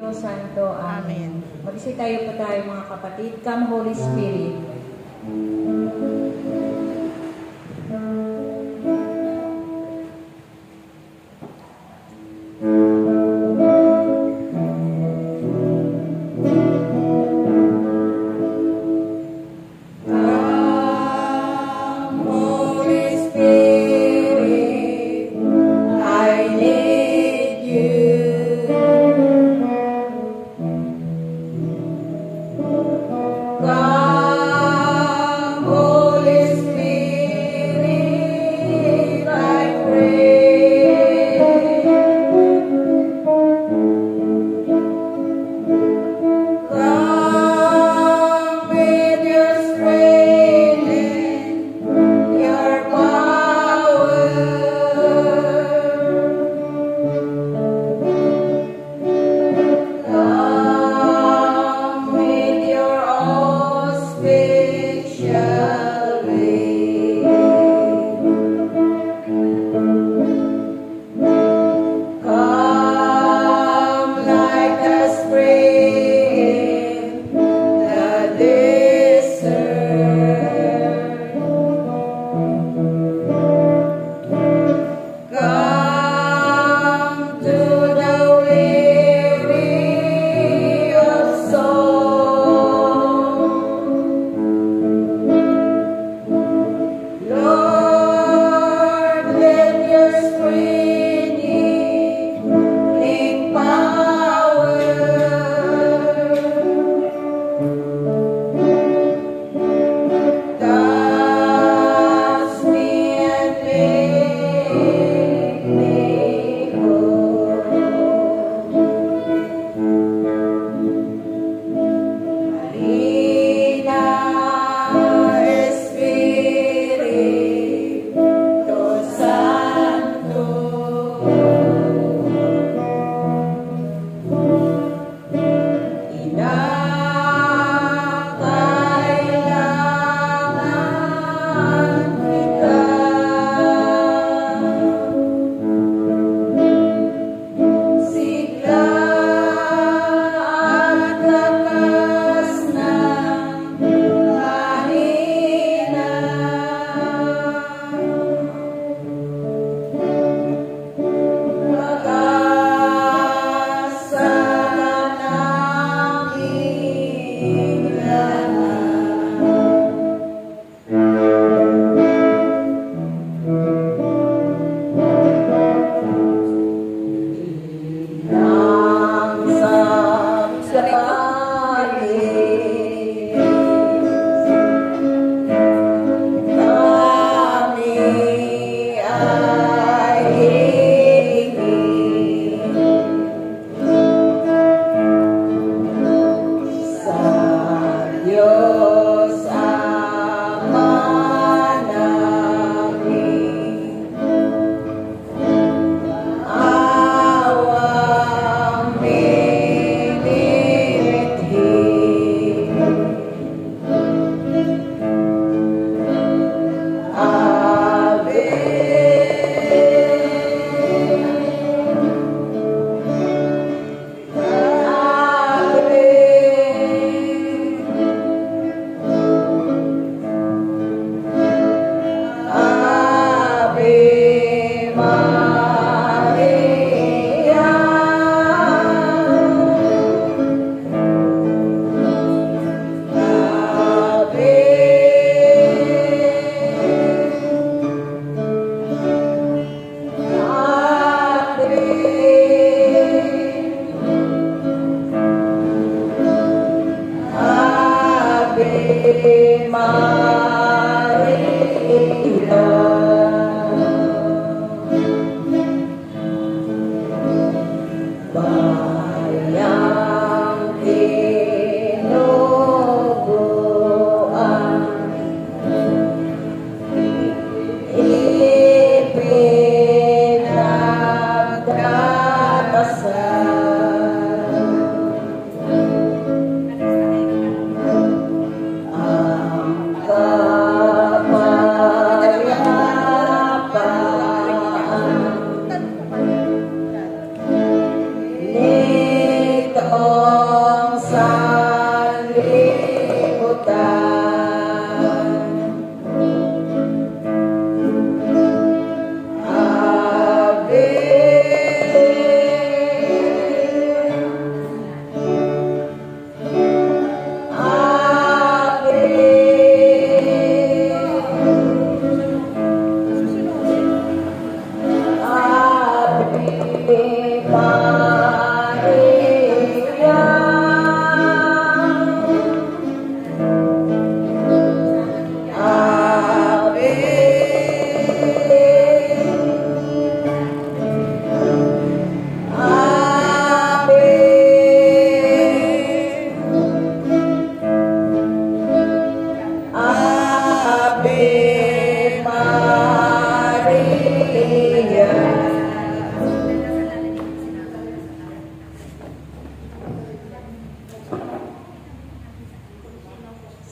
Santo. Amen. Magsitayo po tayo mga kapatid. Come Holy Spirit.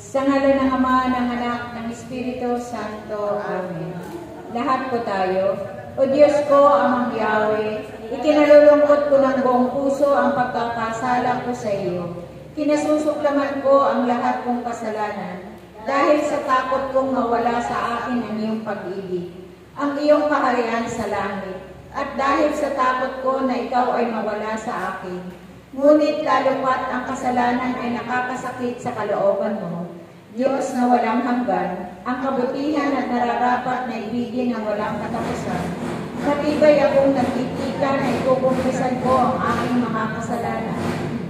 Sa ngalan ng Ama, ng Anak, ng Espiritu Santo. Amen. Lahat po tayo. O Diyos ko, Amang Yahweh, ikinalulungkot ko ng buong puso ang pagkakasala ko sa iyo. Kinasusuklaman ko ang lahat kong kasalanan dahil sa takot kong mawala sa akin ang iyong pag-ibig, ang iyong kaharian sa langit, at dahil sa takot ko na ikaw ay mawala sa akin. Ngunit lalo pat ang kasalanan ay nakakasakit sa kalooban mo. Diyos na walang hanggan, ang kabutihan at nararapat na ibigin ng walang katapusan. Matibay akong nagtitika na ikukumpisan ko ang aking mga kasalanan.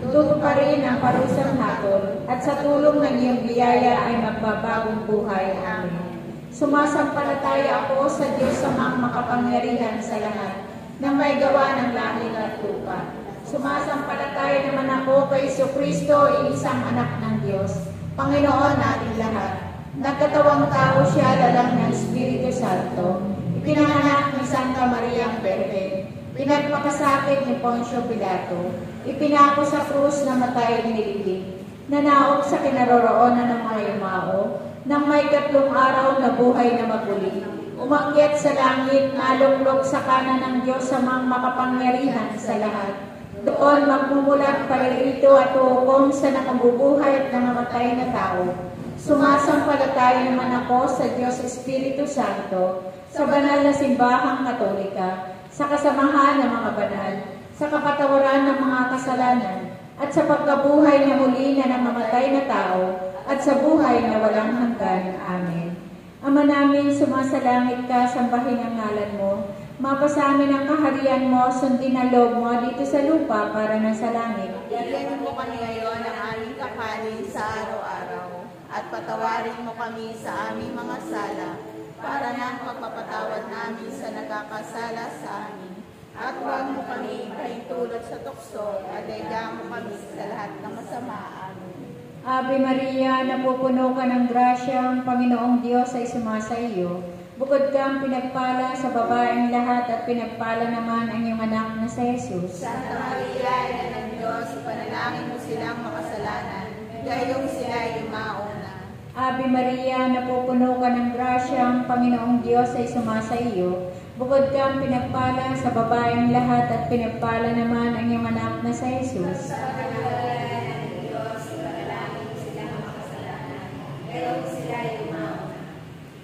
Tutup pa rin ang parusang hatol, at sa tulong ng iyong biyaya ay magbabagong buhay. Amen. Sumasampalataya ako sa Diyos sa makapangyarihan sa lahat, na may gawa ng langit at lupa. Sumasampalataya naman ako kay Jesucristo, isang anak ng Diyos, Panginoon natin lahat. Nagkatawang tao siya lalang ng Espiritu Santo, ipinanganak ni Santa Maria Virgen, pinagpakasakit ni Poncio Pilato, ipinako sa krus na matay nilibing, nanaog sa kinaroroonan ng mga yumao, nang may 3 araw na buhay na maguli, umakyat sa langit, naluklok sa kanan ng Diyos sa makapangyarihan sa lahat. Doon magmumulat paririto at hukom sa nakabubuhay at nangamatay na tao. Sumasampalataya naman ako sa Diyos Espiritu Santo, sa banal na simbahang Katolika, sa kasamahan ng mga banal, sa kapatawaran ng mga kasalanan, at sa pagkabuhay na muli na namamatay na tao, at sa buhay na walang hanggan. Amen. Ama namin, sumasalangit ka, sambahin ang ngalan mo. Mapasa amin ang kaharian mo, sundin ang loob mo dito sa lupa para na sa langit. Bigyan mo kami ngayon ang aming kakanin sa araw-araw, at patawarin mo kami sa aming mga sala, para na pagpapatawad namin sa nagkakasala sa amin. At huwag mo kami paintulot sa tukso, at dayang mo kami sa lahat ng masama. Amen. Ave Maria, napupuno ka ng grasya, ang Panginoong Diyos ay sumasa iyo. Bukod kang pinagpala sa babaeng lahat, at pinagpala naman ang iyong anak na si Jesus. Santa Maria, Ina ng Diyos, ipanalangin mo silang makasalanan, gayong sila ay mauna. Ave Maria, napupuno ka ng grasya, ang Panginoong Diyos ay sumasa iyo. Bukod kang pinagpala sa babaeng lahat, at pinagpala naman ang iyong anak na si Jesus. Santa Maria, Ina ng Diyos, ipanalangin mo silang makasalanan, gayong sila ay mauna.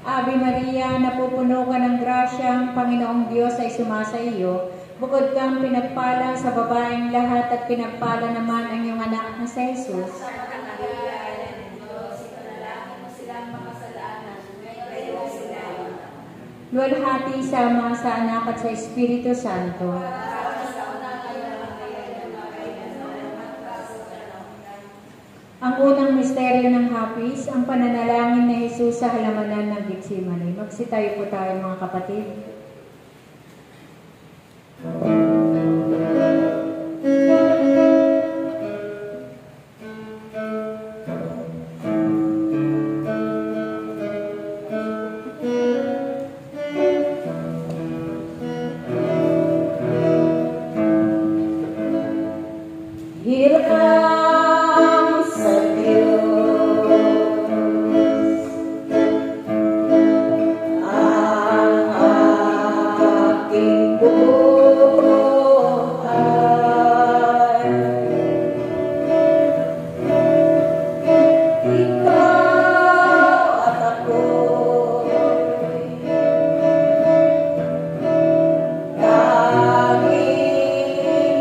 Ave Maria, napupuno ka ng grasya, ang Panginoong Diyos ay sumasa iyo. Bukod kang pinagpala sa babaeng lahat, at pinagpala naman ang iyong anak na si Jesus. Santa Maria, Ina ng Diyos, ipanalangin mo silang makasalanan, gayong sila ay mauna. Luwalhati sama sa Anak at sa Espiritu Santo. Ang unang misteryo ng hapis, ang pananalangin ni Jesus sa halamanan ng Getsemani. Magsitayo po tayo mga kapatid.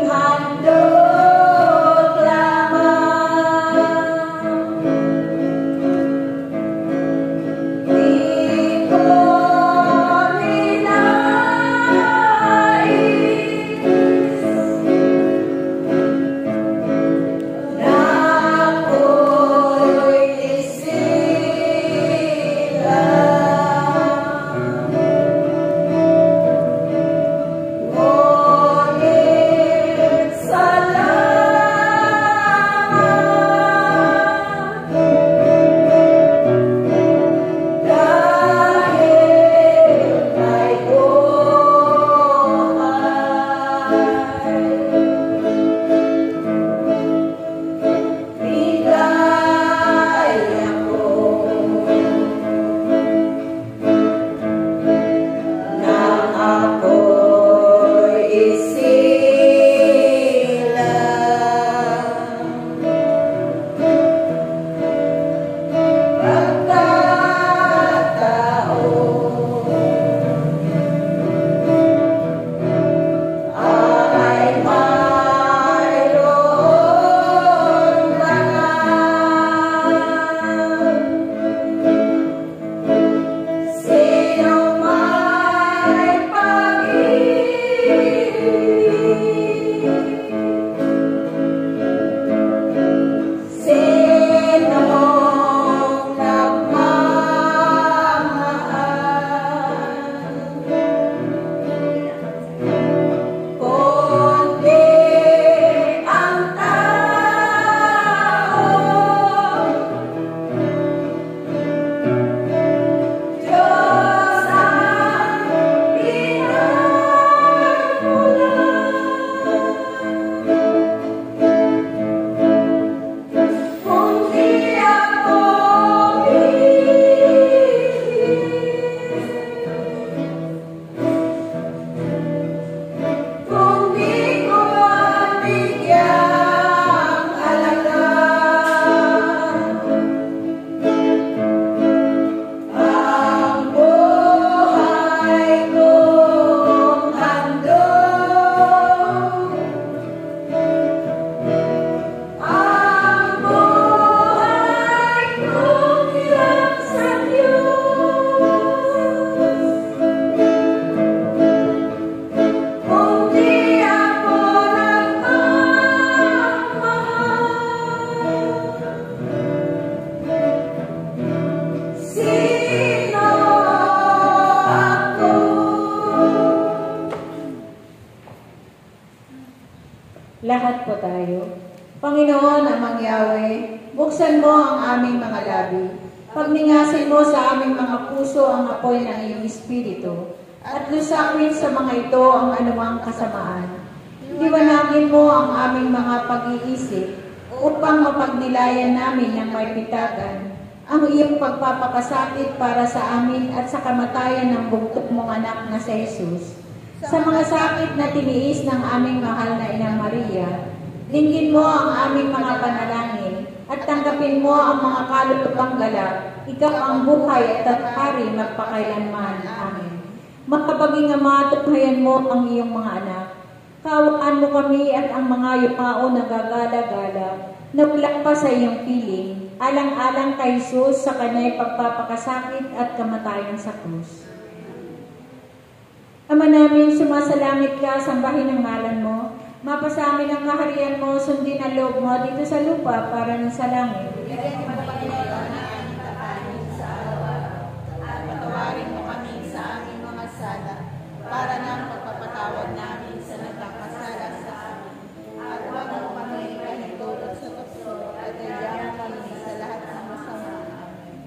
Handog Manalangin po tayo. Panginoon, amang Yahweh, buksan mo ang aming mga labi. Pagningasin mo sa aming mga puso ang apoy ng iyong Espiritu, at lusakwin sa mga ito ang anumang kasamaan. Liwanagin mo ang aming mga pag-iisip upang mapagnilayan namin ng may pitagan ang iyong pagpapakasakit para sa amin at sa kamatayan ng bugtong mong anak na si Jesus. Sa mga sakit na tiniis ng aming mahal na Inang Maria, dinggin mo ang aming mga panalangin at tanggapin mo ang mga kalulubang galak. Ikaw ang buhay at hari magpakailanman. Amen. Makabaging Ama, tunghayan mo ang iyong mga anak. Kaawaan mo kami at ang mga yumao na gagala-gala na wala pa sa iyong piling, alang-alang kay Jesus sa kanya'y pagpapakasakit at kamatayan sa krus. Ama namin, sumasalangit ka, sambahin ang ngalan mo. Mapasa amin ang kaharian mo, sundin ang loob mo dito sa lupa para ng sa langit. Bigyan mo kami ngayon ng aming kakanin sa araw-araw, at patawarin mo kami sa aming mga sala, para ng pagpapatawad namin sa nagkakasala sa amin. At huwag mo kami ipanitulot sa tukso, at gayaan kami sa lahat ng masama. Amen.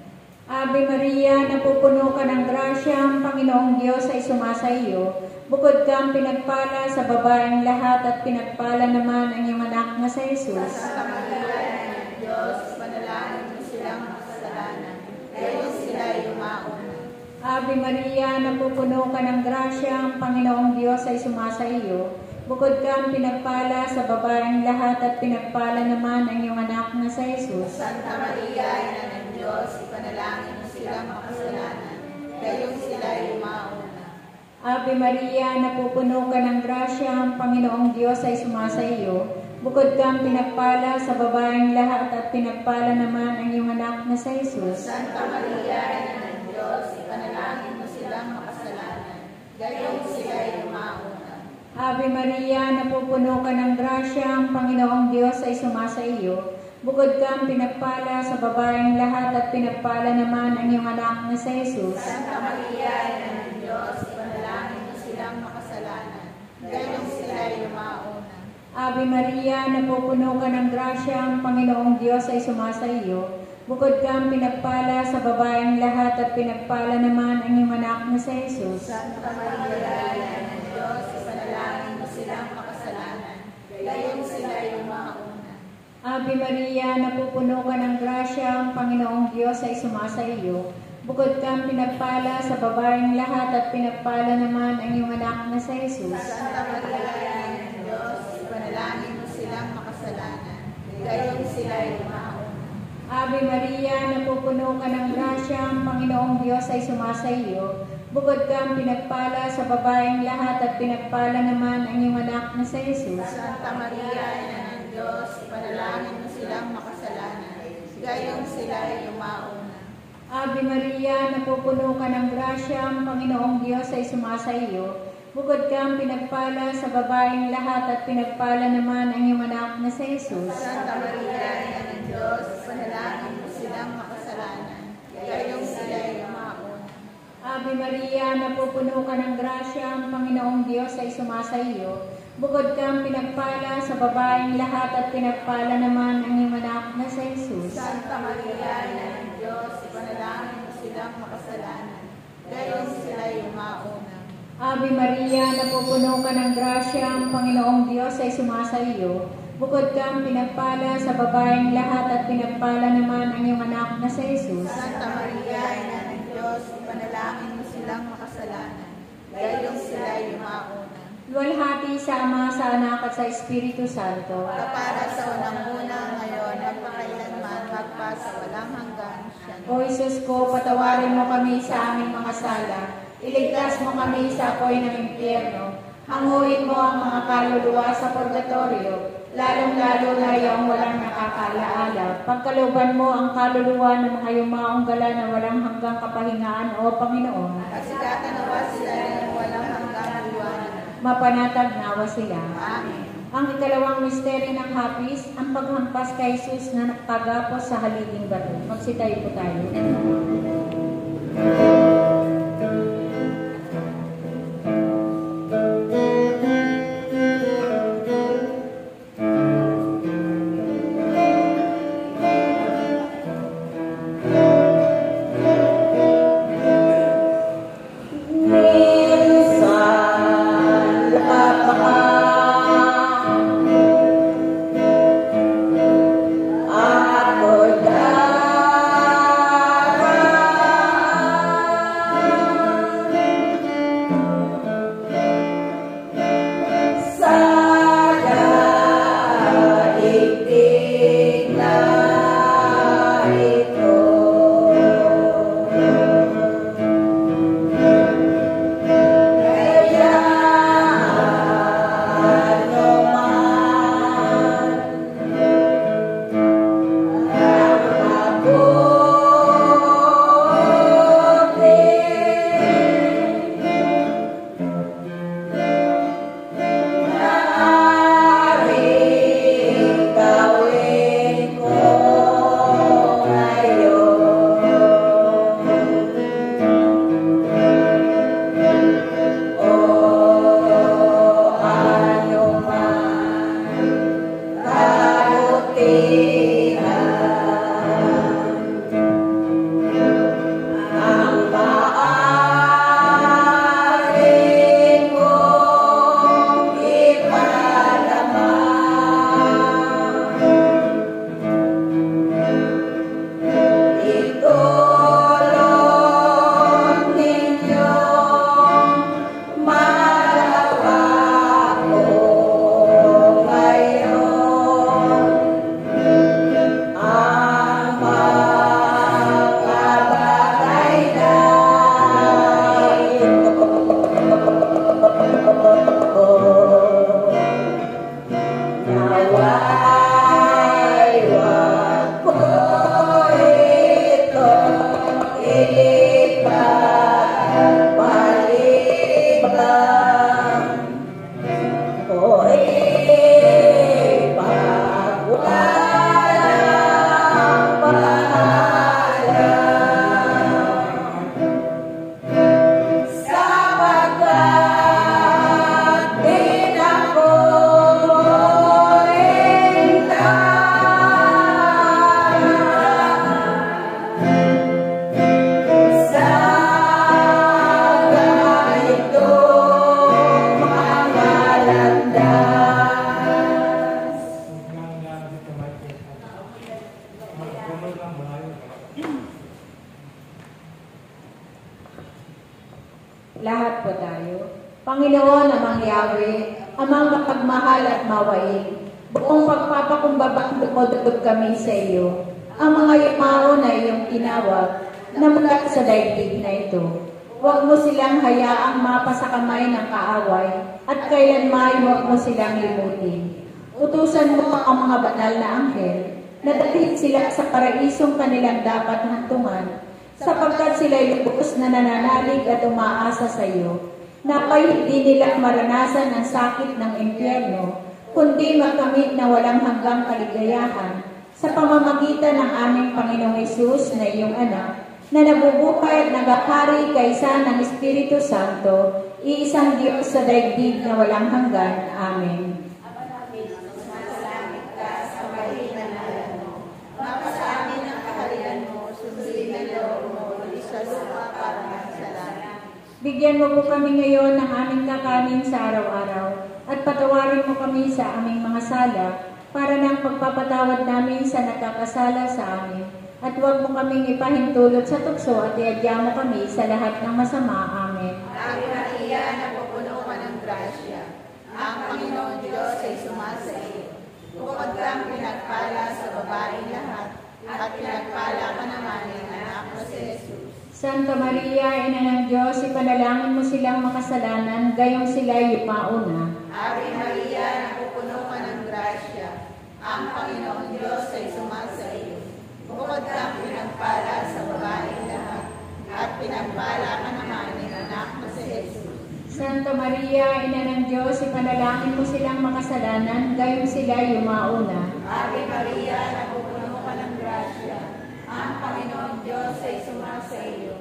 Ave Maria, napupuno ka ng grasya, ang Panginoong Diyos ay sumasa iyo. Bukod kang pinagpala sa babaeng lahat at pinagpala naman ang iyong anak na si Jesus. Santa Maria, ng Diyos, panalangin mo silang makasalanan, gayon sila yumauna. Ave Maria, napupuno ka ng grasya, ang Panginoong Diyos ay sumasa iyo. Bukod kang pinagpala sa babaeng lahat at pinagpala naman ang iyong anak na si Jesus. Santa Maria, Ina ng Diyos, ipanalangin mo silang makasalanan, gayon sila yumauna. Ave Maria, napupuno ka ng grasya, ang Panginoong Diyos ay sumasa iyo. Bukod kang pinagpala sa babaeng lahat at pinagpala naman ang iyong anak na si Jesus. Santa Maria, Ina ng Diyos, ipanalangin mo silang makasalanan, gayon sila yumauna. Ave Maria, napupuno ka ng grasya, ang Panginoong Diyos ay sumasa iyo. Bukod kang pinagpala sa babaeng lahat at pinagpala naman ang iyong anak na si Jesus. Santa Maria, Ina ng Diyos, ipanalangin mo silang makasalanan, gayon sila yumauna. Ave Maria, napupuno ka ng grasya, ang Panginoong Diyos ay sumasa iyo. Bukod kang pinagpala sa babaeng lahat at pinagpala naman ang iyong anak na si Jesus. Santa Maria, Ina ng Diyos, ipanalangin mo silang makasalanan, gayon sila yumauna. Ave Maria, napupuno ka ng grasya, ang Panginoong Diyos ay sumasa iyo. Bukod kang pinagpala sa babaeng lahat at pinagpala naman ang iyong anak na si Jesus. Santa Maria, Ina ng Diyos, ipanalangin mo silang makasalanan, gayon sila yumauna. Ave Maria, napupuno ka ng grasya, ang Panginoong Diyos ay sumasa iyo. Bukod kang pinagpala sa babaeng lahat at pinagpala naman ang iyong anak na si Jesus. Santa Maria, Ina ng Diyos, ipanalangin mo silang makasalanan, gayon sila yumauna. Ave Maria, napupuno ka ng grasya, ang Panginoong Diyos ay sumasa iyo. Bukod kang pinagpala sa babaeng lahat at pinagpala naman ang iyong anak na si Jesus. Santa Maria, Ina ng Diyos, ipanalangin mo silang makasalanan, gayon sila yumauna. Ave Maria, napupuno ka ng grasya, ang Panginoong Diyos ay sumasa iyo. Bukod kang pinagpala sa babaeng lahat at pinagpala naman ang iyong anak na si Jesus. Santa Maria, Ina ng Diyos, ipanalangin mo silang makasalanan, gayon sila yumauna. Ave Maria, napupuno ka ng grasya, ang Panginoong Diyos ay sumasa iyo. Bukod kang pinagpala sa babaeng lahat at pinagpala naman ang iyong anak na si Jesus. Santa Maria, Ina ng Diyos, ipanalangin mo silang makasalanan, gayon sila yumauna. Luwalhati sa Ama, sa Anak at sa Espiritu Santo. Kapara sa unang-una ngayon at pakailanman magpa sa walang hanggan. Siya. O Isus ko, patawarin mo kami sa aming mga sala. Iligtas mo kami sa apoy ng impyerno. Hanguin mo ang mga kaluluwa sa purgatorio, lalong-lalo na yung walang nakakaalaala. Pagkaluban mo ang kaluluwa ng mga yumaong gala na walang hanggang kapahingaan, O Panginoon. Kasigatan nawa sila ng walang hanggang iwanan. Mapanatag nawa sila. Amen. Ang ikalawang misteryo ng hapis, ang paghampas kay Jesus na nakagapos sa haliging bato. Magsitayo po tayo. Lahat po tayo. Panginoon amang Yahweh, amang mapagmahal at mawain, buong pagpapakumbabang dumudugod kami sa iyo. Ang mga yumao na iyong tinawag na mula sa daigdig na ito. Huwag mo silang hayaang mapasa kamay ng kaaway at kailanman huwag mo silang limutin. Utusan mo ang mga banal na anghel na dalhin sila sa paraisong kanilang dapat hantungan, sapagkat sila'y lubos na nananalig at umaasa sa iyo, na kay hindi nila maranasan ang sakit ng impyerno, kundi makamit na walang hanggang kaligayahan sa pamamagitan ng aming Panginoong Hesus na iyong anak, na nabubuhay at nagakari kaysa ng Espiritu Santo, iisang Diyos sa daigdig na walang hanggan. Amen. Bigyan mo po kami ngayon ng aming kakanin sa araw-araw at patawarin mo kami sa aming mga sala para ng pagpapatawad namin sa nakakasala sa amin. At huwag mo kaming ipahintulot sa tukso at iadya mo kami sa lahat ng masama. Amen. Ave Maria, napupuno ka ng grasya. Ang Panginoon Diyos ay sumasa iyo. Bukod kang pinagpala sa babaeng lahat, at pinagpala ka naman ng anak mo si Jesus. Santa Maria, Ina ng Diyos, ipanalangin mo silang makasalanan, gayong sila yumauna. Ave Maria, napupuno ka ng grasya. Ang Panginoon Diyos ay sumasa iyo. Bukod kang pinagpala sa babaeng lahat, at pinagpala ka naman ng anak mo si Jesus. Santa Maria, Ina ng Diyos, ipanalangin mo silang makasalanan, gayong sila yumauna. Ave Maria, napupuno ka ng grasya. Ang Panginoon Diyos ay sumasa iyo.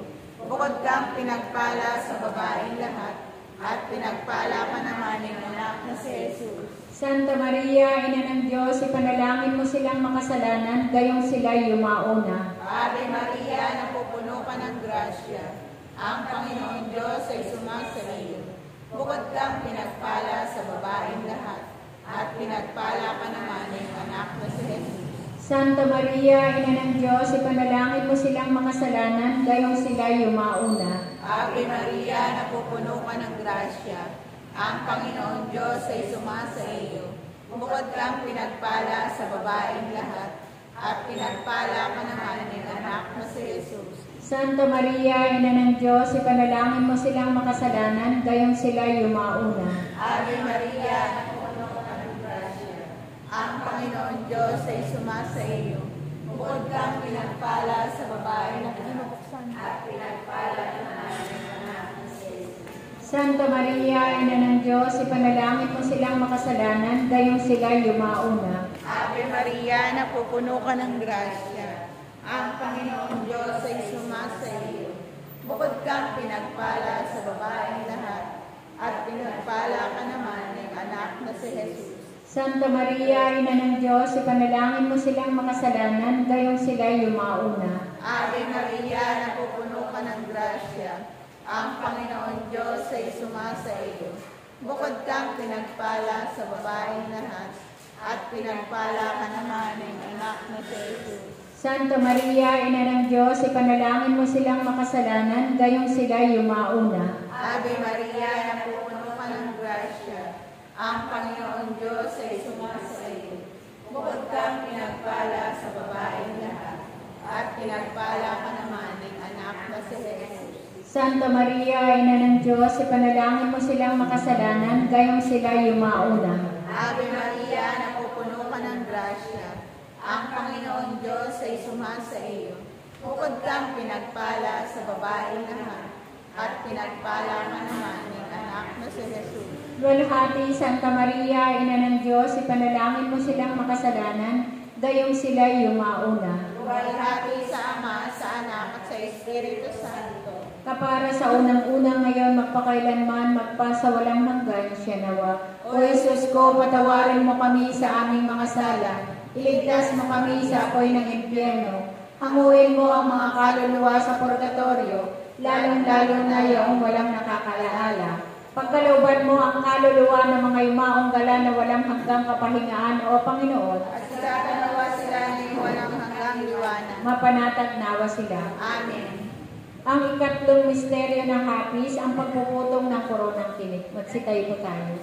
Bukod kang pinagpala sa babaeng lahat, at pinagpala ka naman ng anak na si Jesus. Santa Maria, Ina ng Diyos, ipanalangin mo silang makasalanan, gayong sila yumauna. Ave Maria, napupuno ka ng grasya. Ang Panginoon Diyos ay sumasa iyo. Bukod kang pinagpala sa babaeng lahat, at pinagpala ka naman ng anak na si Jesus. Santa Maria, Ina ng Diyos, ipanalangin mo silang makasalanan, gayong sila yumauna. Ave Maria, napupuno ka ng grasya. Ang Panginoon Diyos ay sumasa iyo. Bukod kang pinagpala sa babaeng lahat, at pinagpala ka naman ng anak na si Jesus. Santa Maria, Ina ng Diyos, ipanalangin mo silang makasalanan, gayong sila yumauna. Ave Maria, napupuno ka ng grasya. Ang Panginoon Diyos ay sumasa iyo. Bukod kang pinagpala sa babaeng lahat, at pinagpala ka naman ng anak na si Jesus. Santa Maria, Ina ng Diyos, ipanalangin mo silang makasalanan, gayong sila yumauna. Ave Maria, napupuno ka ng grasya. Ang Panginoon Diyos ay sumasa iyo. Bukod kang pinagpala sa babaeng lahat, at pinagpala ka naman ng anak na si Jesus. Santa Maria, Ina ng Diyos, ipanalangin mo silang makasalanan, gayong sila'y yumauna. Ave Maria, napupuno ka ng grasya. Ang Panginoon Diyos ay sumasa iyo. Bukod kang pinagpala sa babaeng lahat, at pinagpala ka naman ng anak na si Jesus. Santa Maria, Ina ng Diyos, ipanalangin mo silang makasalanan, gayong sila'y yumauna. Ave Maria, napupuno ka ng grasya. Ang Panginoon Diyos ay sumasa iyo. Bukod kang pinagpala sa babaeng lahat, at pinagpala ka naman ng anak na si Jesus. Santa Maria, Ina ng Diyos, ipanalangin mo silang makasalanan, gayong sila'y yumauna. Ave Maria, napupuno ka ng grasya. Ang Panginoon Diyos ay sumasa iyo. Bukod kang pinagpala sa babaeng lahat, at pinagpala ka naman ng anak na si Jesus. Luwalhati, Santa Maria, Ina ng Diyos, ipanalangin mo silang makasalanan, gayong sila'y yumauna. Luwalhati sa Ama, sa Anak, at sa Espiritu Santo. Kapara sa unang-unang ngayon, magpakailanman, magpasawalang hanggan, siya nawa. O Jesus ko, patawarin mo kami sa aming mga sala. Iligtas mo kami sa apoy ng impyerno. Hanguin mo ang mga kaluluwa sa purgatorio, lalong-lalo na yung walang nakakalaala. Pagkalooban mo ang kaluluwa ng mga yumaong gala na walang hanggang kapahingaan, O Panginoon. At ikakanawa sila ng walang hanggang liwanag. Mapanatag nawa sila. Amen. Ang ikatlong misteryo ng hapis, ang pagpuputong ng koronang tinik. Magsitayo po tayo.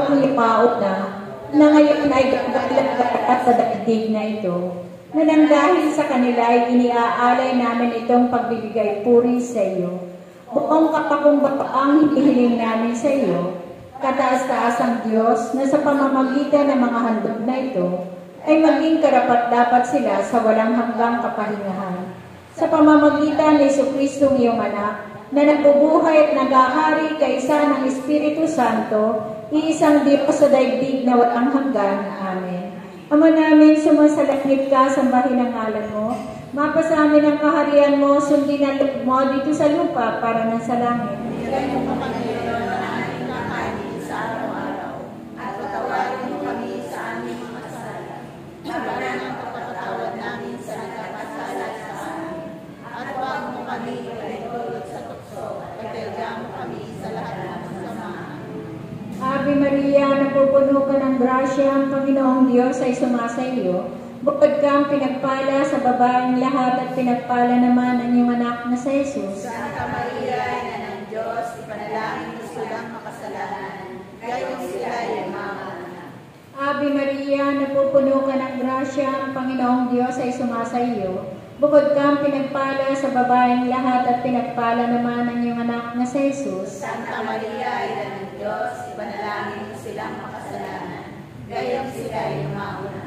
ang lipaot na ngayon ay gagalat sa daigdig na ito, na nang dahil sa kanila ay iniaalay namin itong pagbibigay puri sa iyo. Buong kapakumbataang hinihiling namin sa iyo, kataas-taasang Diyos, na sa pamamagitan ng mga handog na ito, ay maging karapat-dapat sila sa walang hanggang kapahingahan. Sa pamamagitan ni Jesucristo iyong anak, na nagbubuhay at naghahari kaisa ng Espiritu Santo, iisang Diyos sa daigdig na walang hanggan. Amen. Ama namin, sumasalangit ka, sambahin ang ngalan mo. Mapasa amin ang kaharian mo, sundin ang loob mo dito sa lupa para nang sa langit. Bigyan mo kami ngayon ng aming kakanin sa araw-araw, at patawarin mo kami sa aming mga sala, para ng pagpapatawad namin sa nagkakasala sa amin. At huwag mo kami ipahintulot sa tukso, at kailangan mo kami sa lahat ng kasamaan. Ave Maria, napupuno ka ng grasya, ang Panginoong Diyos ay sumasa iyo. Bukod kang pinagpala sa babaeng lahat at pinagpala naman ang iyong anak na sa Jesus. Santa Maria, Ina ng Diyos, ipanalangin mo silang makasalanan, gayong sila ay mamana. Ave Maria, napupuno ka ng grasya, ang Panginoong Diyos ay sumasa iyo. Bukod kang pinagpala sa babaeng lahat at pinagpala naman ang iyong anak na sa Jesus. Santa Maria, Ina ng Diyos, ipanalangin mo silang makasalanan, gayong sila ay mauna.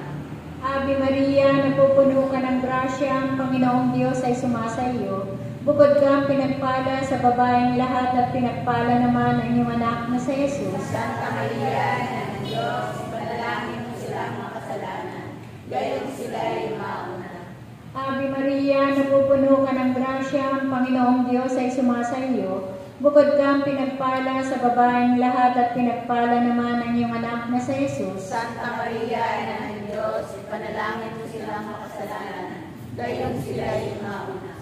Ave Maria, napupuno ka ng grasya, ang Panginoong Diyos ay sumasa iyo. Bukod kang pinagpala sa babaeng lahat at pinagpala naman ang iyong anak na sa Jesus. Santa Maria, Ina ng Diyos, ipanalangin mo silang makasalanan, gayong sila ay mauna. Ave Maria, napupuno ka ng grasya, ang Panginoong Diyos ay sumasa iyo. Bukod kang pinagpala sa babaeng lahat at pinagpala naman ang iyong anak na sa Jesus. Santa Maria, Ina ng Diyos, ipanalangin mo silang makasalanan, gayong sila ay mauna.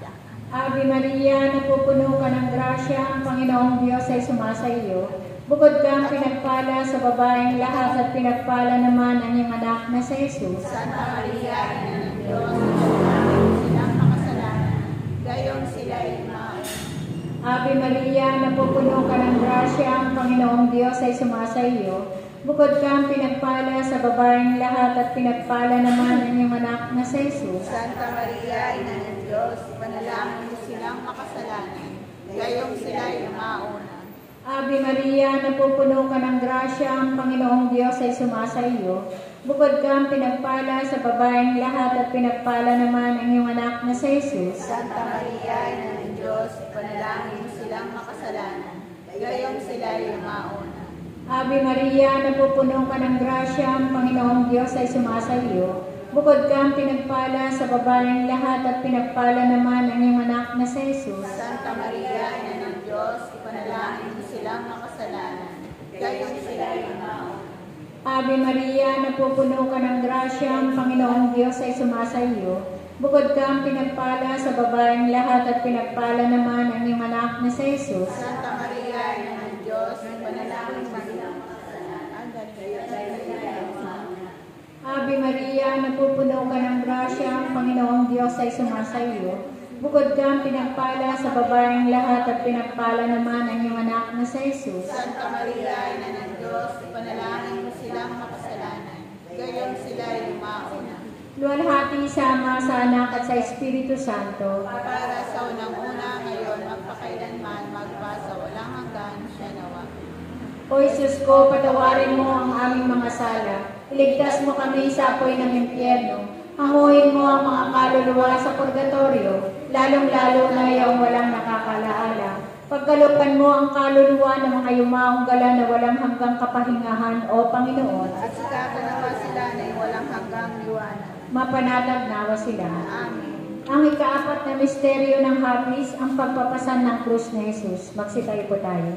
Ave Maria, napupuno ka ng grasya, ang Panginoong Diyos ay sumasa iyo. Bukod kang pinagpala sa babaeng lahat at pinagpala naman ang iyong anak na sa Jesus. Santa Maria, Ina ng Diyos, ipanalangin mo silang makasalanan, gayong sila ay mauna. Ave Maria, napupuno ka ng grasya, ang Panginoong Diyos ay sumasa iyo. Bukod kang pinagpala sa babaeng lahat at pinagpala naman ang iyong anak na sa Jesus. Santa Maria, Ina ng Diyos, ipanalangin mo silang makasalanan, gayong sila ay mauna. Ave Maria, napupuno ka ng grasya, ang Panginoong Diyos ay sumasa iyo. Bukod kang pinagpala sa babaeng lahat at pinagpala naman ang iyong anak na sa Jesus. Santa Maria, Ina ng Diyos, ipanalangin mo silang makasalanan, gayong sila ay mauna. Ave Maria, napupuno ka ng grasya, ang Panginoong Diyos ay sumasa iyo. Bukod kang pinagpala sa babaeng lahat at pinagpala naman ang iyong anak na sa Jesus. Santa Maria, Ina ng Diyos, ipanalangin mo silang makasalanan, gayong sila ay mauna. Ave Maria, napupuno ka ng grasya, ang Panginoong Diyos ay sumasa iyo. Bukod kang pinagpala sa babaeng lahat at pinagpala naman ang iyong anak na sa Jesus. Santa Maria, Ina ng Diyos, ipanalangin mo silang makasalanan, gayong sila ay mauna. Ave Maria, napupuno ka ng grasya, ang Panginoong Diyos ay sumasa iyo. Bukod kang pinagpala sa babaeng lahat at pinagpala naman ang iyong anak na sa Jesus. Santa Maria, Ina ng Diyos, ipanalangin mo silang makasalanan, gayong sila ay mauna. Luwalhati sa Ama, sa Anak at sa Espiritu Santo. Para sa unang-una ngayon, magpakailanman, magpa sa walang hanggan, siya nawa. O Jesus ko, patawarin mo ang aming mga sala. Iligtas mo kami sa apoy ng impyerno. Hanguhin mo ang mga kaluluwa sa purgatorio, lalong-lalo na yung walang nakakalaala. Pagkalupan mo ang kaluluwa ng mga yumaong gala na walang hanggang kapahingahan, O Panginoon. At sikatan nawa sila na walang hanggang liwanag. Mapanatag nawa sila. Amen. Ang ikaapat na misteryo ng hapis, ang pagpapasan ng krus ni Jesus. Magsitayo po tayo.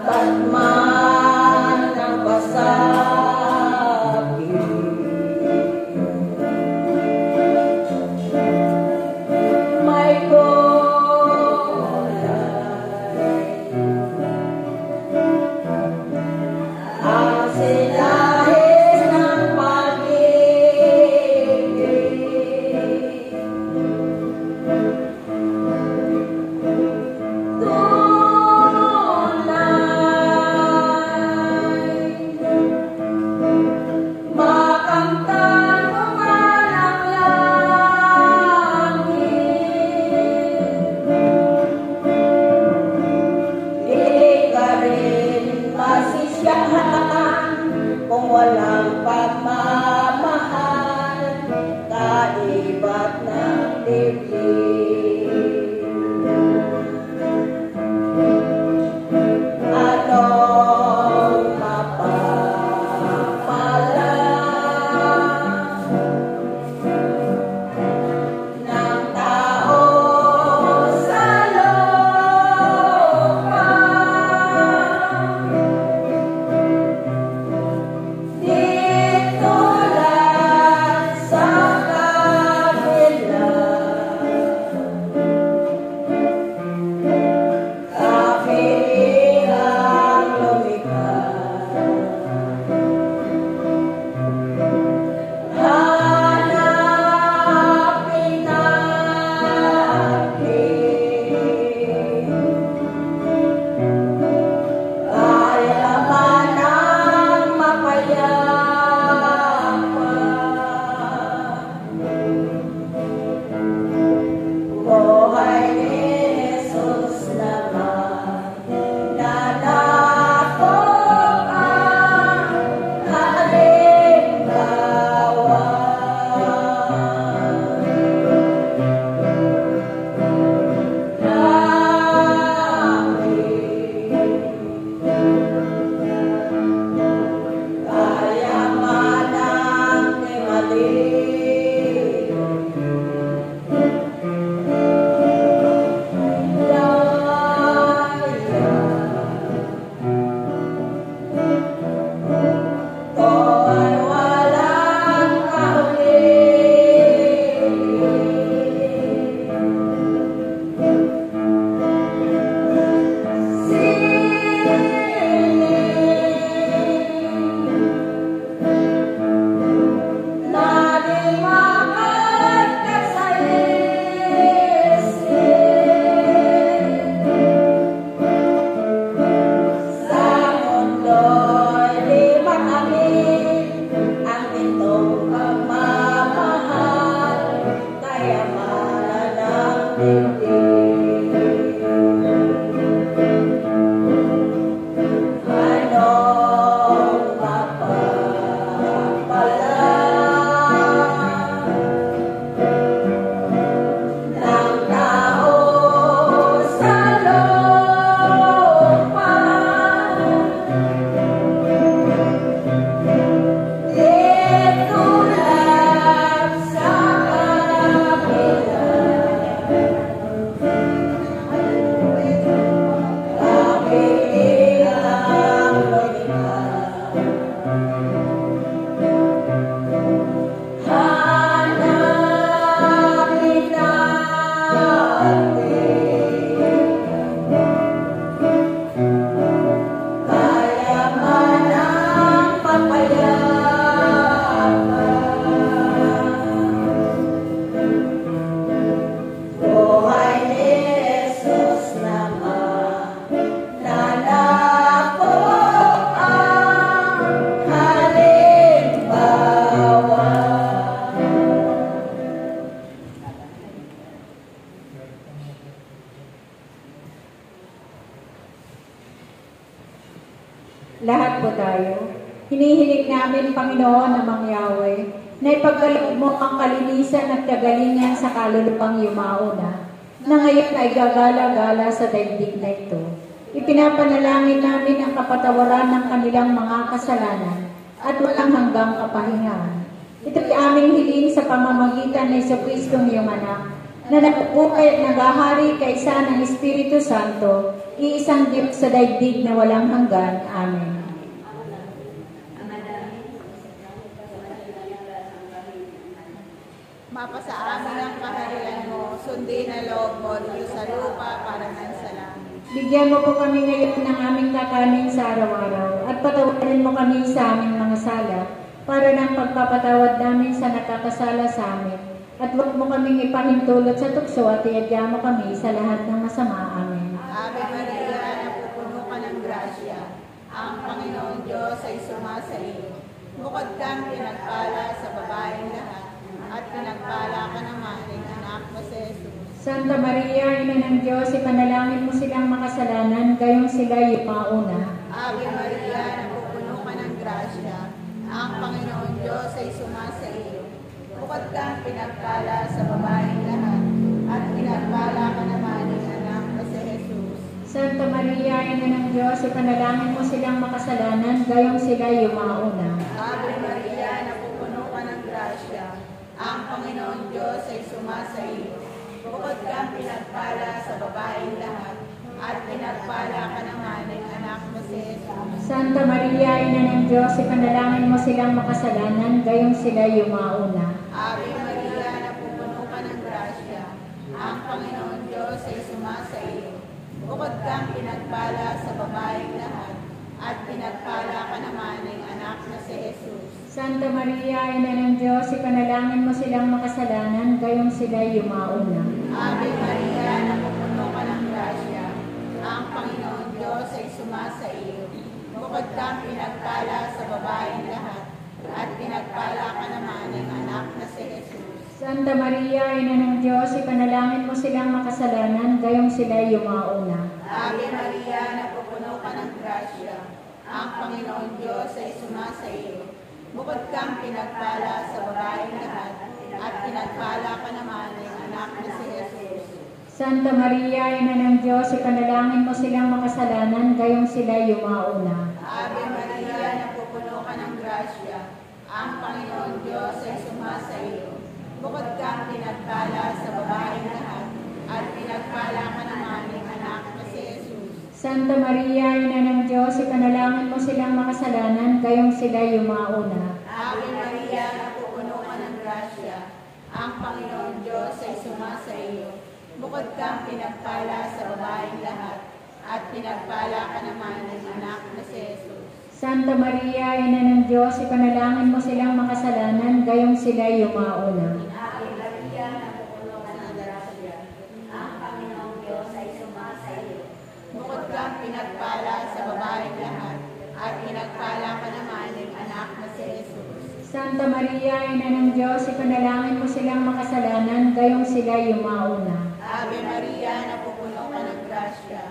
Batman ang basa Lahat po tayo. Hinihiling namin, Panginoon, namang Yahweh, na ipagkaloob mo ang kalinisan at kagalingan sa kalulupang yumao na ngayon ay gagala-gala sa daigdig na ito. Ipinapanalangin namin ang kapatawaran ng kanilang mga kasalanan at walang hanggang kapahingahan. Ito'y aming hiling sa pamamagitan ng Jesucristong iyong anak, na nagpupukay at naghahari kaisa ng Espiritu Santo, iisang Diyos sa daigdig na walang hanggan. Amen. Mapasa amin ang kaharian mo, sundin na loob mo dito sa lupa para ng sa langit. Bigyan mo po kami ngayon ng aming kakanin sa araw-araw at patawarin mo kami sa aming mga sala para ng pagpapatawad namin sa nakakasala sa amin. At huwag mo kaming ipahintulot sa tukso at iadya mo kami sa lahat ng masama. Amen. Ave Maria, napupuno ka ng grasya. Ang Panginoon Diyos ay sumasa iyo. Bukod kang pinagpala sa babaeng lahat, at pinagpala ka naman ng anak mo si Jesus. Santa Maria, Ina ng Diyos, ipanalangin mo silang makasalanan, gayong sila yung mauna. Ave Maria, napupuno ka ng grasya. Ang Panginoon Diyos ay sumasa iyo. Bukod kang pinagpala sa babaeng lahat, pinagpala ka naman ng anak na si Jesus. Santa Maria, Ina ng Diyos, ipanalangin mo silang makasalanan, gayong sila yumauna. Ave Maria, napupuno ka ng grasya. Ang Panginoon Diyos ay sumasa iyo. Bukod kang pinagpala sa babaeng lahat, at pinagpala ka naman ng anak mo si Jesus. Santa Maria, Ina ng Diyos, ipanalangin mo silang makasalanan, gayong sila yumauna. Ave Maria, napupuno ka ng grasya. Ang Panginoon Diyos ay sumasa iyo. Bukod kang pinagpala sa babaeng lahat, at pinagpala ka naman ng anak na si Jesus. Santa Maria, Ina ng Diyos, ipanalangin mo silang makasalanan, gayong sila yumauna. Ave Maria, napupuno ka ng grasya. Ang Panginoon Diyos ay sumasa iyo. Bukod kang pinagpala sa babaeng lahat, at pinagpala ka naman ng anak na si Jesus. Santa Maria, Ina ng Diyos, ipanalangin mo silang makasalanan, gayong sila yumauna. Ave Maria, napupuno ka ng grasya. Ang Panginoon Diyos ay sumasa iyo. Bukod kang pinagpala sa babaeng lahat, at pinagpala ka naman ng anak na si Jesus. Santa Maria, Ina ng Diyos, ipanalangin mo silang makasalanan, gayong sila yumauna. Ave Maria, napupuno ka ng grasya. Ang Panginoon Diyos ay sumasa iyo. Bukod kang pinagpala sa babaeng lahat, at pinagpala ka naman ng anak na si Jesus. Santa Maria, Ina ng Diyos, ipanalangin mo silang makasalanan, gayong sila yumauna. Ave Maria, napupuno ka ng grasya. Ang Panginoon Diyos ay sumasa iyo. Bukod kang pinagpala sa babaeng lahat, at pinagpala ka naman ng anak na si Jesus. Santa Maria, Ina ng Diyos, ipanalangin mo silang makasalanan, gayong sila yumauna. Ave Maria, napupuno ka ng grasya. Ang Panginoong Diyos ay sumasa iyo. Bukod kang pinagpala sa babaeng lahat, at pinagpala ka naman ng anak na si Jesus. Santa Maria, Ina ng Diyos, ipanalangin mo silang makasalanan, gayong sila yumauna. Ave Maria, napupuno ka ng grasya.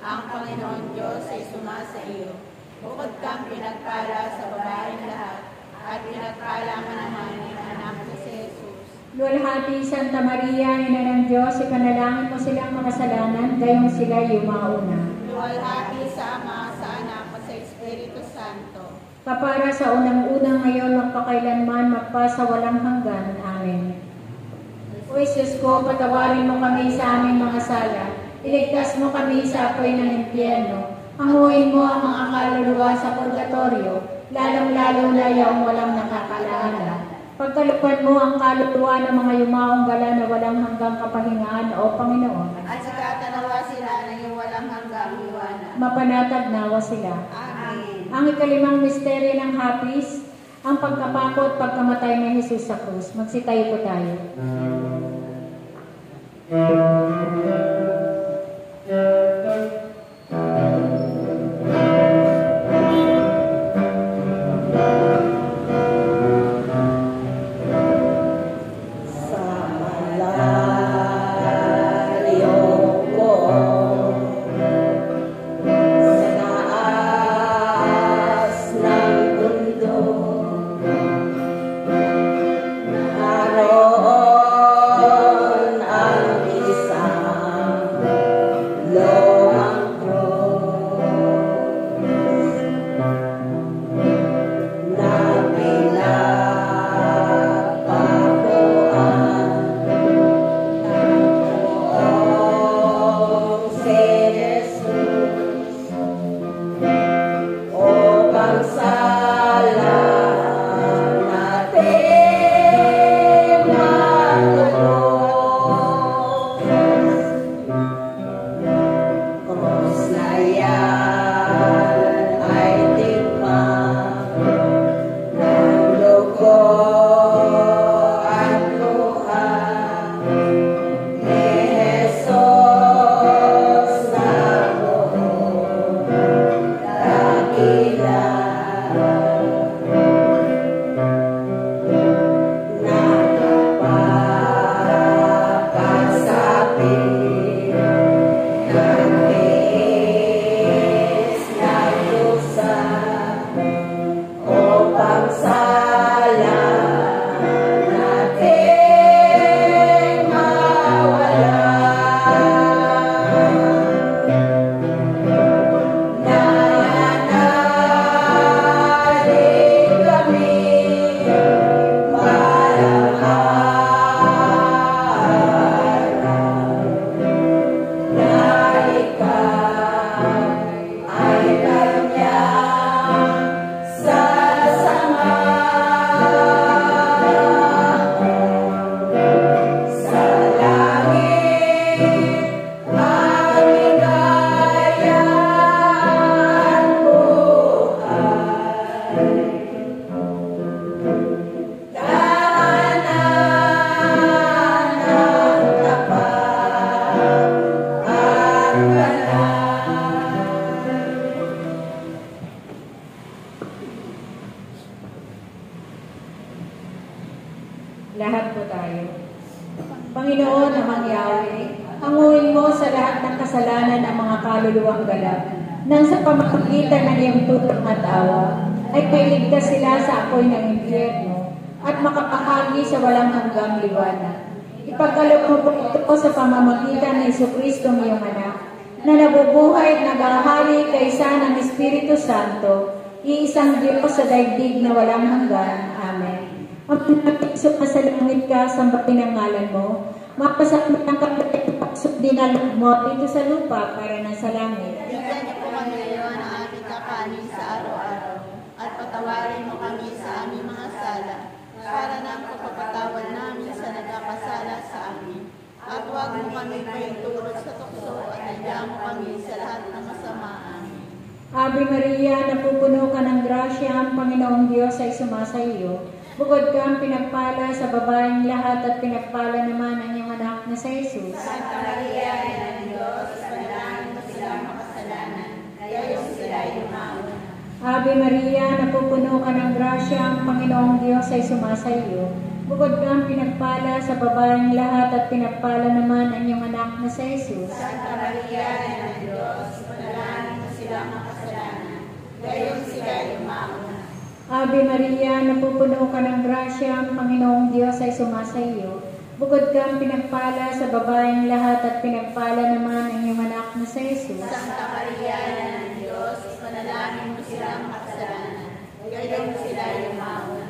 Ang Panginoon Diyos ay sumasa iyo. Bukod kang pinagpala sa babaeng lahat, at pinagpala ka naman ng anak na si Jesus. Luwalhati, Santa Maria, Ina ng Diyos, ipanalangin mo silang makasalanan, gayong sila yumauna. Luwalhati sa Ama, sa Anak, at sa Espiritu Santo. Kapara sa unang-unang ngayon, magpakailanman, magpasawalang hanggan. Amen. O Jesus ko, patawarin mo kami sa aming mga sala. Iligtas mo kami sa apoy ng impyerno. Hanguin mo ang mga kaluluwa sa purgatorio, lalong-lalo na yung walang nakakalaala. Pagkalupad mo ang kaluluwa ng mga yumaong gala na walang hanggang kapahingaan, O Panginoon. At sikatanawa sila ng iyong walang hanggang iwanan. Mapanatag nawa sila. Amen. Ang ikalimang misteryo ng hapis, ang pagkapako at pagkamatay ni Jesus sa krus. Magsitayo po tayo. Lord. tayo. Panginoon amang Yahweh, hanguin mo sa lahat ng kasalanan ang mga kaluluwang galak, nang sa pamamagitan ng iyong tutong at awa, ay mailigtas sila sa apoy ng impyerno at makapahagi sa walang hanggang liwanag. Ipagkaloob mo po ito sa pamamagitan ng Jesucristo iyong anak, na nabubuhay at naghahari kaysa ng Espiritu Santo, iisang Diyos sa daigdig na walang hanggan. Amen. Ang pinag-isok na sa langit ka, sambahin ang ngalan mo, mapasakit ang kapatid dinalog mo dito sa lupa para na sa langit. Bigyan niyo po kami ngayon ang aming kakanin sa araw-araw, at patawarin mo kami sa aming mga sala, para nang pagpapatawad namin sa nagkakasala sa amin. At huwag mo kami paitulot sa tukso at nandiyan mo kami sa lahat ng masamaan. Ave Maria, napupuno ka ng grasya, ang Panginoong Diyos ay sumasa iyo. Bukod kang pinagpala sa babaeng lahat at pinagpala naman ang iyong anak na si Jesus. Santa Maria, Ina ng Diyos, panalangin mo silang makasalanan, gayon sila yumaon. Ave Maria, napupuno ka ng grasya, ang Panginoong Diyos ay sumasa iyo. Bukod kang pinagpala sa babaeng lahat at pinagpala naman ang iyong anak na si Jesus. Santa Maria, Ina ng Diyos, panalangin mo silang makasalanan, gayon sila yumaon. Ave Maria, napupuno ka ng grasya, ang Panginoong Diyos ay sumasa iyo. Bukod kang pinagpala sa babaeng lahat at pinagpala naman ang iyong anak na si Jesus. Santa Maria, Ina ng Diyos, panalangin mo silang makasalanan, gayon sila yumaon.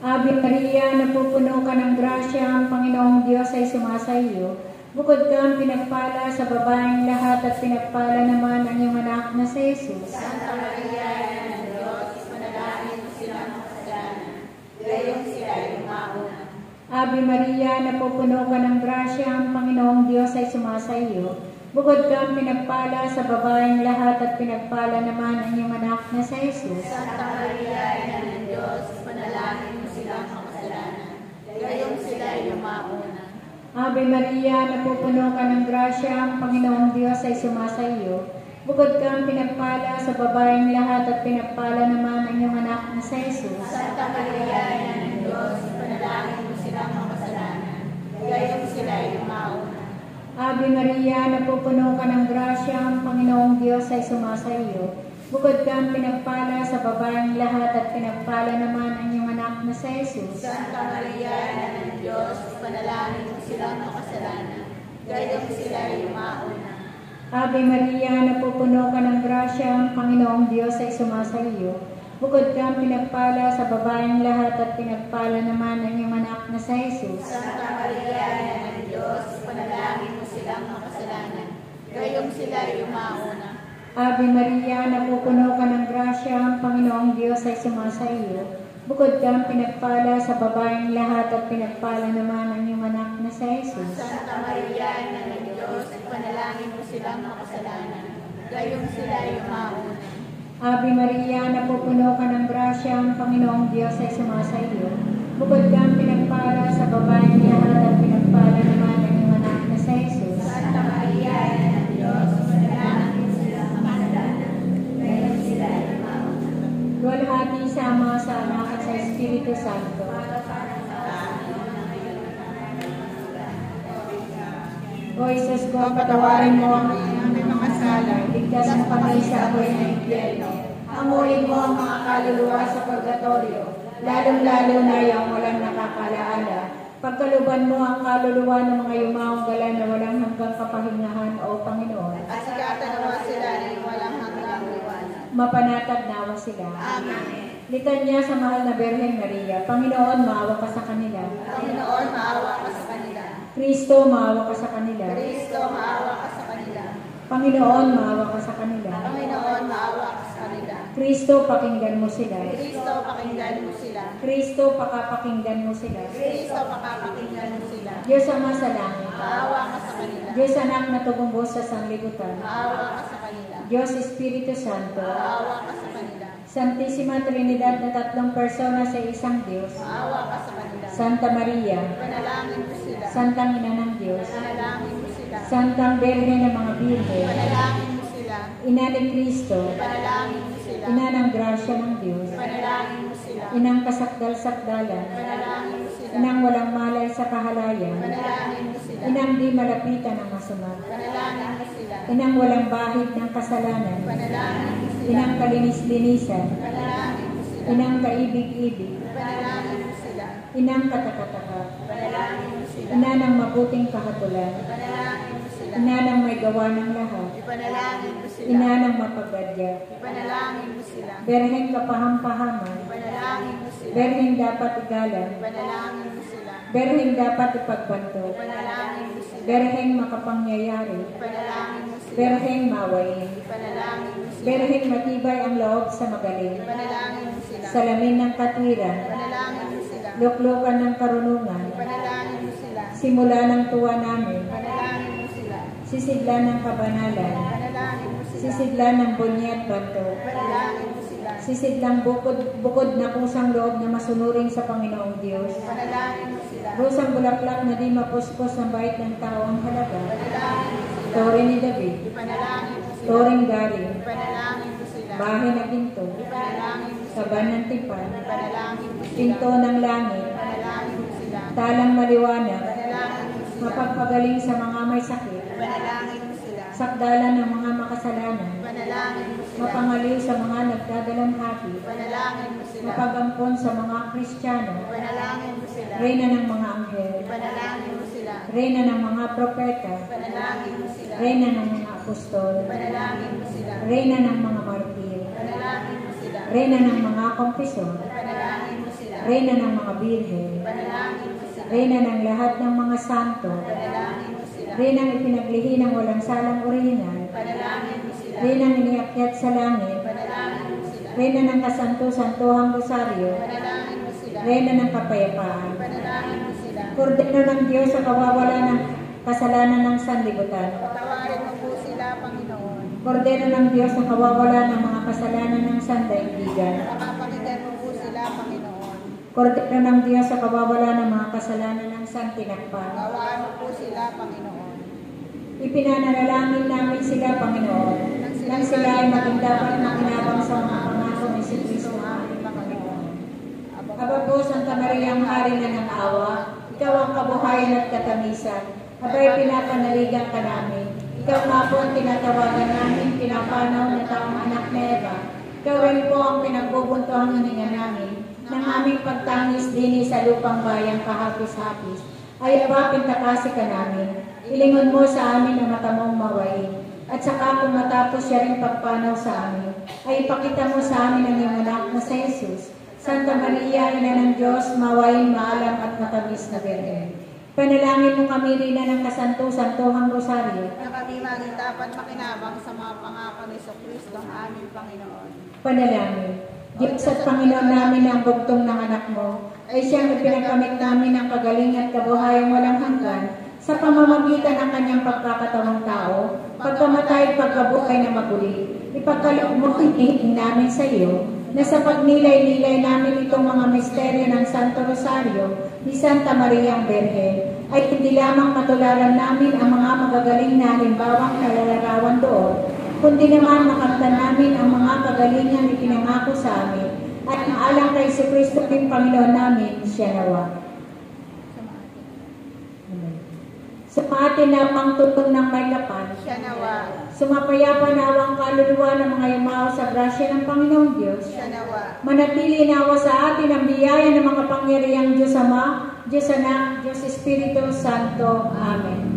Ave Maria, napupuno ka ng grasya, ang Panginoong Diyos ay sumasa iyo. Bukod kang pinagpala sa babaeng lahat at pinagpala naman ang iyong anak na si Jesus. Santa Maria, Ina ng Diyos, panalangin mo silang makasalanan, gayon sila yumaon. Ave Maria, napupuno ka ng grasya, ang Panginoong Diyos ay sumasa iyo. Bukod kang pinagpala sa babaeng lahat at pinagpala naman ang iyong anak na si Jesus. Santa Maria, Ina ng Diyos, panalangin mo silang makasalanan, gayon sila yumaon. Ave Maria, napupuno ka ng grasya, ang Panginoong Diyos ay sumasa iyo. Bukod kang pinagpala sa babaeng lahat at pinagpala naman ang iyong anak na si Jesus. Santa Maria, Ina ng Diyos, panalangin mo silang makasalanan, gayon sila yumaon. Ave Maria, napupuno ka ng grasya, ang Panginoong Diyos ay sumasa iyo. Bukod kang pinagpala sa babaeng lahat at pinagpala naman ang iyong anak na si Jesus. Santa Maria, Ina ng Diyos, panalangin mo silang makasalanan, gayon sila yumaon. Ave Maria, napupuno ka ng grasya, ang Panginoong Diyos ay sumasa iyo. Bukod kang pinagpala sa babaeng lahat at pinagpala naman ang iyong anak na si Jesus. Santa Maria, Ina ng Diyos, panalangin mo silang makasalanan, gayon sila yumaon. Ave Maria, napupuno ka ng grasya, ang Panginoong Diyos ay sumasa iyo. Bukod kang pinagpala sa babaeng lahat at pinagpala naman ang iyong anak na si Jesus. Santa Maria, Ina ng Diyos, panalangin mo silang makasalanan, gayon sila yumaon. Ave Maria, napupuno ka ng grasya, ang Panginoong Diyos ay sumasa iyo. Bukod kang pinagpala sa babaeng lahat at pinagpala naman ang iyong anak na si Jesus. Santa Maria, Ina ng Diyos, panalangin mo silang makasalanan, gayon sila yumaon. Luwalhati sa Ama, sa Anak at sa Espiritu Santo. O Jesus ko, patawarin mo ang aming mga sala, ligtas mo kami sa apoy ng impyerno. Hanguin mo ang mga kaluluwa sa purgatorio, lalong-lalo na yung walang nakakalaala. Pagkaluban mo ang kaluluwa ng mga yumaong gala na walang hanggang kapahingahan, O Panginoon. At sikatan nawa sila ng walang hanggang liwanag. Mapanatag nawa sila. Amen. Litanya sa mahal na Birhen Maria, Panginoon, maawa ka sa kanila. Panginoon, maawa ka sa kanila. Kristo, maawa ka sa kanila. Kristo, maawa ka sa kanila. Panginoon, maawa ka sa kanila. Panginoon, maawa ka sa kanila. Kristo, pakinggan mo sila. Kristo, pakinggan mo sila. Kristo, pakapakinggan mo sila. Kristo, pakapakinggan mo sila. Diyos Ama sa langit. Maawa ka sa kanila. Diyos Anak na tumumbos sa sanglibutan. Maawa ka sa kanila. Diyos Espiritu Santo. Maawa ka sa kanila. Santissima Trinidad na tatlong persona sa isang Diyos. Maawa ka sa kanila. Santa Maria. Panalangin mo sila. Santang Ina ng Diyos. Panalangin mo sila. Santang Birhen ng mga Birhen. Panalangin mo sila. Ina ni Kristo. Panalangin mo sila. Ina ng grasya ng Diyos. Panalangin mo sila. Inang kasakdal-sakdalan. Panalangin mo sila. Inang walang malay sa kahalayan, Panalangin mo sila. inang di malapitan ng masama, Panalangin mo sila. inang walang bahid ng kasalanan, Panalangin mo sila. inang kalinis-linisan, Panalangin mo sila. inang kaibig-ibig, Panalangin mo sila. inang katakataka, Panalangin mo sila. ina ng mabuting kahatulan, Panalangin mo sila. ina ng may gawa ng lahat, Ipanalangin mo sila. ina ng mapagadya, Ipanalangin mo sila. berheng kapahampahaman, Ipanalangin mo sila. berheng dapat igalan, Ipanalangin mo sila. berheng dapat ipagbanto, Ipanalangin mo sila. berheng makapangyayari, Ipanalangin mo sila. berheng mawain, Ipanalangin mo sila. berheng matibay ang loob sa magaling, Ipanalangin mo sila. salamin ng katwiran, Ipanalangin mo sila. luklukan ng karunungan, Ipanalangin mo sila. simula ng tuwa namin, Ipanalangin mo sila. sisidlan ng kabanalan, Ipanalangin mo sila. sisidlan ng bunyi at banto, Ipanalangin mo sila. sisidlang bukod na kusang loob na masunurin sa Panginoong Diyos, Ipanalangin mo sila. rusang bulaklak na di mapuspos ng bait ng tao ang halaga, Ipanalangin mo sila. tore ni David, Ipanalangin mo sila. toreng garing, Ipanalangin mo sila. bahay na ginto, Ipanalangin mo sila. saban ng tipan, Ipanalangin mo sila. pinto ng langit, Ipanalangin mo sila. talang maliwanag, Ipanalangin mo sila. mapagpagaling sa mga may sakit, Ipanalangin mo sila. sakdalan ng mga makasalanan, Ipanalangin mo sila. mapangaliw sa mga nagdadalamhati, Ipanalangin mo sila. mapagampon sa mga Kristiyano, Ipanalangin mo sila. reyna ng mga anghel, Ipanalangin mo sila. reyna ng mga propeta, Ipanalangin mo sila. reyna ng mga apostol, Ipanalangin mo sila. reyna ng mga martir, Ipanalangin mo sila. reyna ng mga kompisor, Ipanalangin mo sila. reyna ng mga birhen, Ipanalangin mo sila. reyna ng lahat ng mga santo, Ipanalangin mo sila. reyna ng ipinaglihi ng walang salang orihinal, Ipanalangin mo sila. reyna ng iniakyat sa langit, Ipanalangin mo sila. reyna ng kasanto-santohang rosaryo, Ipanalangin mo sila. reyna ng kapayapaan, Ipanalangin mo sila. kordero ng Diyos sa kawawala ng kasalanan ng sanlibutan, Patawarin mo po sila, Panginoon. kordero ng Diyos sa kawawala ng mga kasalanan ng sandaigdigan, Makapagitan mo po sila, Panginoon. kordero ng Diyos sa kawawala ng mga kasalanan ng santinakpan. Gawaan mo po sila, Panginoon. Ipinanalangin namin sila, Panginoon, nang sila ay maging dapat makinabang sa mga pangako ni si Kristo aming Panginoon. Aba po, Santa Maria, ang Hari na ng awa, ikaw ang kabuhayan at katamisan. Abay, pinapanaligan ka namin. Ikaw nga po ang tinatawagan namin, pinapanaw na taong anak ni Eva. Ikaw rin po ang pinagbubuntuhang hininga namin ng aming pagtangis din sa lupang bayang kahapis-hapis. Ay aba, pintakasi ka namin. Ilingon mo sa amin ang mata mong mawain. At saka kung matapos siya rin pagpanaw sa amin, ay ipakita mo sa amin ang iyong anak na si Jesus. Santa Maria, Ina ng Diyos, mawain, maalam at matamis na Birhen. Panalangin mo kami rin ng kasanto-santohang rosaryo. Na kami maging dapat makinabang sa mga pangako ni Kristo ang aming Panginoon. Panalangin. Diyos at Panginoon namin ang bugtong ng anak mo, ay siyang ipinagkamit namin ng kagaling at kabuhayang walang hanggan sa pamamagitan ng kanyang pagkakatawang tao, pagkamatay at pagkabuhay na maguli. Ipagkaloob mo hinihiling namin sa iyo na sa pagnilay-nilay namin itong mga misteryo ng Santo Rosario ni Santa Maria ang Birhen, ay hindi lamang matularan namin ang mga magagaling na halimbawang nalalarawan doon, kundi naman makamtan namin ang mga kagalingan ipinangako sa amin at maalang kay Kristo ng Panginoon namin, siya nawa. Sumatin na pangtutong ng may kapal. Siya nawa. Sumapayapa nawang kaluluwa ng mga yumao sa grasya ng Panginoong Diyos. Siya nawa. Manatili nawa sa atin ang biyaya ng mga pangyarihang Diyos Ama, Diyos Anak, Diyos Espiritu Santo. Amen.